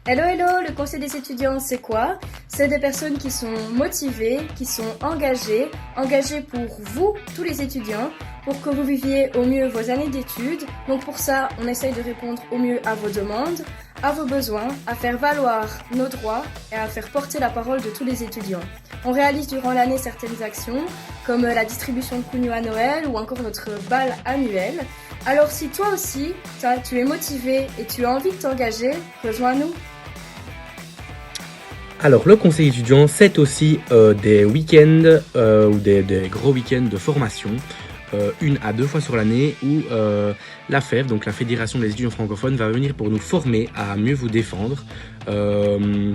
Hello, hello, le conseil des étudiants, c'est quoi? C'est des personnes qui sont motivées, qui sont engagées pour vous, tous les étudiants, pour que vous viviez au mieux vos années d'études. Donc pour ça, on essaye de répondre au mieux à vos demandes, à vos besoins, à faire valoir nos droits et à faire porter la parole de tous les étudiants. On réalise durant l'année certaines actions, comme la distribution de Cougnou à Noël ou encore notre bal annuel. Alors si toi aussi, tu es motivé et tu as envie de t'engager, rejoins-nous. Alors, le conseil étudiant, c'est aussi des week-ends ou des gros week-ends de formation, 1 à 2 fois sur l'année, où la FEF, donc la Fédération des étudiants francophones, va venir pour nous former à mieux vous défendre,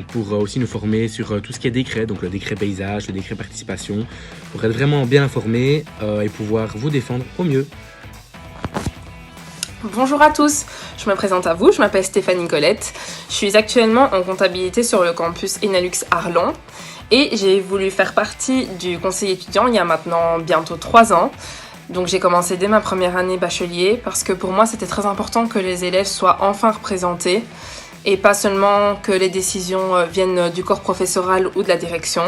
pour aussi nous former sur tout ce qui est décret, donc le décret paysage, le décret participation, pour être vraiment bien informé et pouvoir vous défendre au mieux. Bonjour à tous, je me présente à vous, je m'appelle Stéphanie Colette, je suis actuellement en comptabilité sur le campus Enalux Arlon et j'ai voulu faire partie du conseil étudiant il y a maintenant bientôt 3 ans. Donc j'ai commencé dès ma première année bachelier parce que pour moi c'était très important que les élèves soient enfin représentés et pas seulement que les décisions viennent du corps professoral ou de la direction.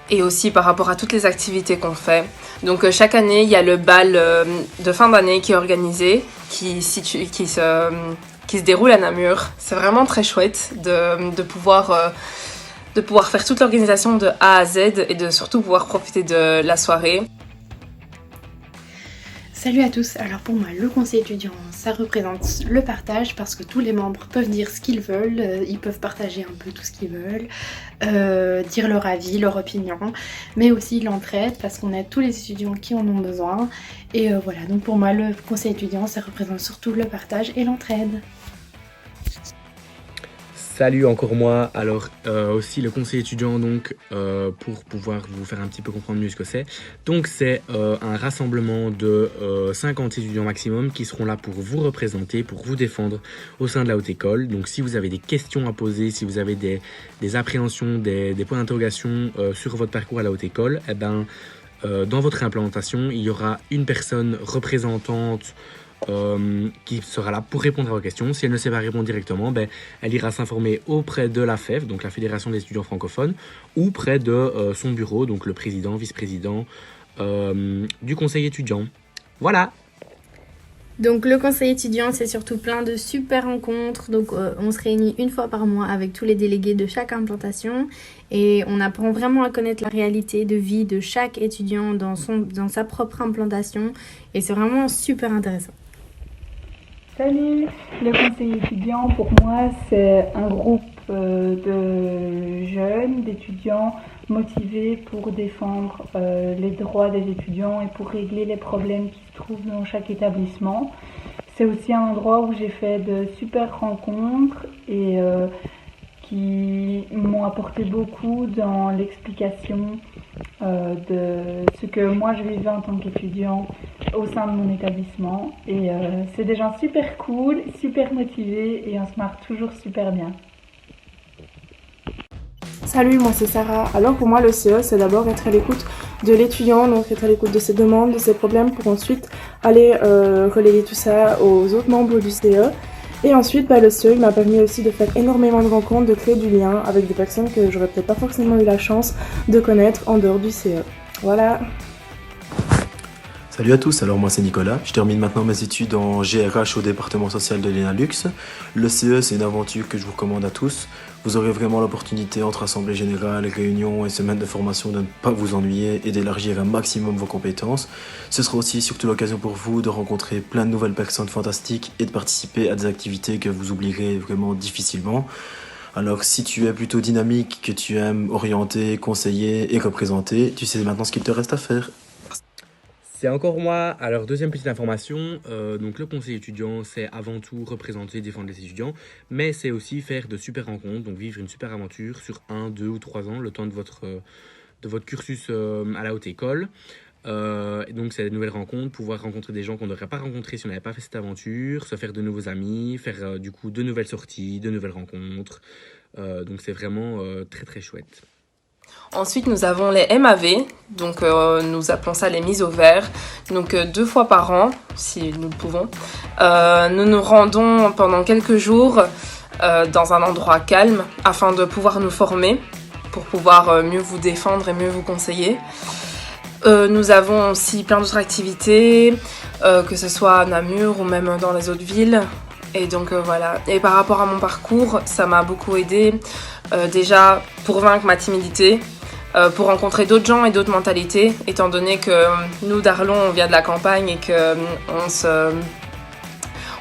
Et aussi par rapport à toutes les activités qu'on fait. Donc chaque année, il y a le bal de fin d'année qui est organisé, qui se déroule à Namur. C'est vraiment très chouette de pouvoir faire toute l'organisation de A à Z et de surtout pouvoir profiter de la soirée. Salut à tous, alors pour moi le conseil étudiant ça représente le partage parce que tous les membres peuvent dire ce qu'ils veulent, ils peuvent partager un peu tout ce qu'ils veulent, dire leur avis, leur opinion, mais aussi l'entraide parce qu'on aide tous les étudiants qui en ont besoin et voilà, donc pour moi le conseil étudiant ça représente surtout le partage et l'entraide. Salut, encore moi. Alors aussi le conseil étudiant, donc pour pouvoir vous faire un petit peu comprendre mieux ce que c'est. Donc c'est un rassemblement de 50 étudiants maximum qui seront là pour vous représenter, pour vous défendre au sein de la haute école. Donc si vous avez des questions à poser, si vous avez des appréhensions, des points d'interrogation sur votre parcours à la haute école, eh ben dans votre implantation, il y aura une personne représentante qui sera là pour répondre à vos questions. Si elle ne sait pas répondre directement, elle ira s'informer auprès de la FEF, donc la Fédération des étudiants francophones, ou près de son bureau, donc le président, vice-président du conseil étudiant. Voilà. Donc le conseil étudiant, c'est surtout plein de super rencontres. Donc on se réunit 1 fois par mois avec tous les délégués de chaque implantation et on apprend vraiment à connaître la réalité de vie de chaque étudiant dans sa propre implantation et c'est vraiment super intéressant. Salut, le conseil étudiant pour moi c'est un groupe de jeunes, d'étudiants motivés pour défendre les droits des étudiants et pour régler les problèmes qui se trouvent dans chaque établissement. C'est aussi un endroit où j'ai fait de super rencontres et qui m'ont apporté beaucoup dans l'explication de ce que moi je vivais en tant qu'étudiant au sein de mon établissement. Et c'est des gens super cool, super motivés et on se marre toujours super bien. Salut, moi c'est Sarah. Alors pour moi le CE c'est d'abord être à l'écoute de l'étudiant, donc être à l'écoute de ses demandes, de ses problèmes pour ensuite aller relayer tout ça aux autres membres du CE. Et ensuite le CE il m'a permis aussi de faire énormément de rencontres, de créer du lien avec des personnes que j'aurais peut-être pas forcément eu la chance de connaître en dehors du CE. Voilà. Salut à tous, alors moi c'est Nicolas, je termine maintenant mes études en GRH au département social de l'Enalux. Le CE c'est une aventure que je vous recommande à tous. Vous aurez vraiment l'opportunité entre assemblée générale, réunions et semaines de formation de ne pas vous ennuyer et d'élargir un maximum vos compétences. Ce sera aussi surtout l'occasion pour vous de rencontrer plein de nouvelles personnes fantastiques et de participer à des activités que vous oublierez vraiment difficilement. Alors si tu es plutôt dynamique, que tu aimes orienter, conseiller et représenter, tu sais maintenant ce qu'il te reste à faire. C'est encore moi. Alors, deuxième petite information, donc le conseil étudiant, c'est avant tout représenter, défendre les étudiants, mais c'est aussi faire de super rencontres, donc vivre une super aventure sur 1, 2 ou 3 ans, le temps de votre cursus à la haute école. Donc, c'est des nouvelles rencontres, pouvoir rencontrer des gens qu'on n'aurait pas rencontrés si on n'avait pas fait cette aventure, se faire de nouveaux amis, faire du coup de nouvelles sorties, de nouvelles rencontres. Donc, c'est vraiment très très chouette. Ensuite, nous avons les MAV, donc nous appelons ça les mises au vert. Donc 2 fois par an, si nous le pouvons, nous nous rendons pendant quelques jours dans un endroit calme afin de pouvoir nous former, pour pouvoir mieux vous défendre et mieux vous conseiller. Nous avons aussi plein d'autres activités, que ce soit à Namur ou même dans les autres villes. Et donc voilà. Et par rapport à mon parcours, ça m'a beaucoup aidé. Déjà pour vaincre ma timidité, pour rencontrer d'autres gens et d'autres mentalités, étant donné que nous d'Arlon, on vient de la campagne et que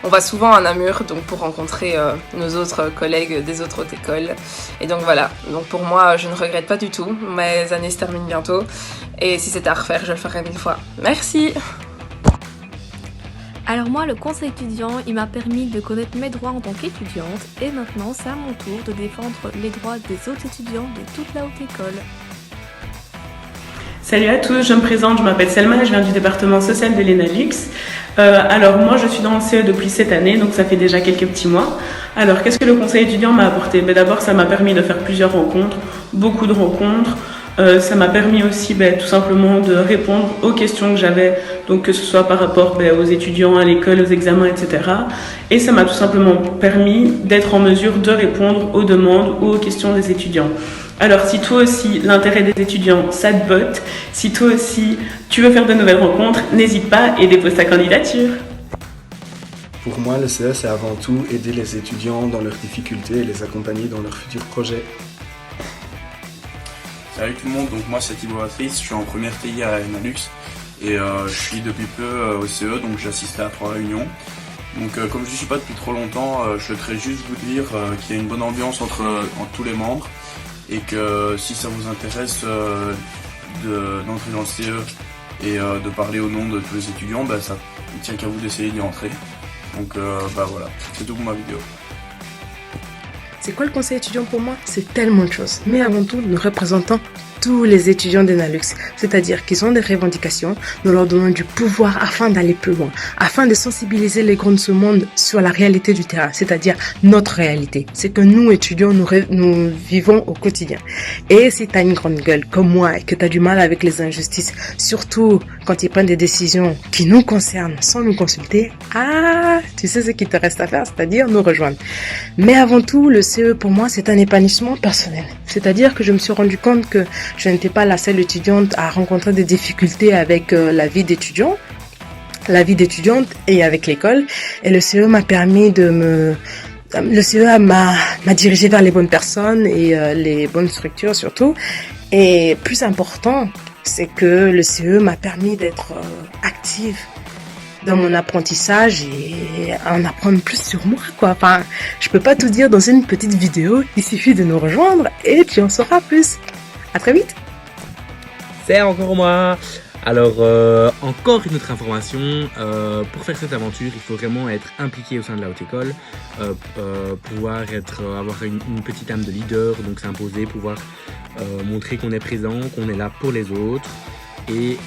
on va souvent à Namur, donc pour rencontrer nos autres collègues des autres hautes écoles. Et donc voilà, donc pour moi, je ne regrette pas du tout. Mes années se terminent bientôt. Et si c'était à refaire, je le ferais 1000 fois. Merci! Alors moi, le conseil étudiant, il m'a permis de connaître mes droits en tant qu'étudiante. Et maintenant, c'est à mon tour de défendre les droits des autres étudiants de toute la haute école. Salut à tous, je me présente, je m'appelle Selma, je viens du département social de l'ENALUX. Alors moi je suis dans le CE depuis cette année, donc ça fait déjà quelques petits mois. Alors qu'est-ce que le conseil étudiant m'a apporté? D'abord ça m'a permis de faire plusieurs rencontres, beaucoup de rencontres. Ça m'a permis aussi tout simplement de répondre aux questions que j'avais, donc que ce soit par rapport aux étudiants, à l'école, aux examens, etc. Et ça m'a tout simplement permis d'être en mesure de répondre aux demandes ou aux questions des étudiants. Alors si toi aussi l'intérêt des étudiants ça te botte, si toi aussi tu veux faire de nouvelles rencontres, n'hésite pas et dépose ta candidature. Pour moi, le CE, c'est avant tout aider les étudiants dans leurs difficultés et les accompagner dans leurs futurs projets. Salut tout le monde, donc moi c'est Thibaut Atrice, je suis en première TI à Enalux et je suis depuis peu au CE, donc j'ai assisté à 3 réunions. Donc comme je ne suis pas depuis trop longtemps, je souhaiterais juste vous dire qu'il y a une bonne ambiance entre tous les membres et que si ça vous intéresse d'entrer dans le CE et de parler au nom de tous les étudiants, ça ne tient qu'à vous d'essayer d'y entrer. Donc voilà, c'est tout pour ma vidéo. C'est quoi le conseil étudiant pour moi? C'est tellement de choses. Mais avant tout, nous représentons tous les étudiants d'Enalux. C'est-à-dire qu'ils ont des revendications, nous leur donnons du pouvoir afin d'aller plus loin, afin de sensibiliser les grands de ce monde sur la réalité du terrain, c'est-à-dire notre réalité. C'est que nous, étudiants, nous vivons au quotidien. Et si tu as une grande gueule comme moi et que tu as du mal avec les injustices, surtout quand ils prennent des décisions qui nous concernent sans nous consulter, tu sais ce qu'il te reste à faire, c'est-à-dire nous rejoindre. Mais avant tout, le CE pour moi, c'est un épanouissement personnel. C'est-à-dire que je me suis rendu compte que je n'étais pas la seule étudiante à rencontrer des difficultés avec la vie d'étudiante et avec l'école. Et le CE m'a permis le CE m'a dirigé vers les bonnes personnes et les bonnes structures surtout. Et plus important, c'est que le CE m'a permis d'être active dans mon apprentissage et en apprendre plus sur moi, quoi. Enfin, je peux pas tout dire dans une petite vidéo. Il suffit de nous rejoindre et tu en sauras plus. À très vite. C'est encore moi. Alors, encore une autre information, pour faire cette aventure, il faut vraiment être impliqué au sein de la haute école, pouvoir avoir une petite âme de leader, donc s'imposer, pouvoir montrer qu'on est présent, qu'on est là pour les autres et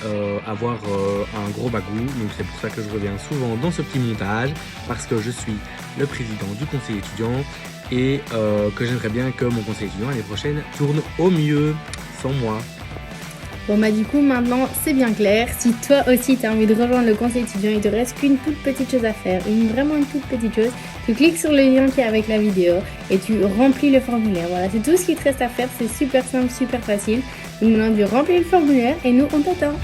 avoir un gros bagou. Donc c'est pour ça que je reviens souvent dans ce petit montage, parce que je suis le président du conseil étudiant et que j'aimerais bien que mon conseil étudiant l'année prochaine tourne au mieux sans moi. Bon du coup maintenant c'est bien clair, si toi aussi tu as envie de rejoindre le conseil étudiant, il te reste qu'une toute petite chose à faire, vraiment une toute petite chose. Tu cliques sur le lien qui est avec la vidéo et tu remplis le formulaire. Voilà, c'est tout ce qui te reste à faire, c'est super simple, super facile. Donc maintenant tu remplis le formulaire et nous on t'attend.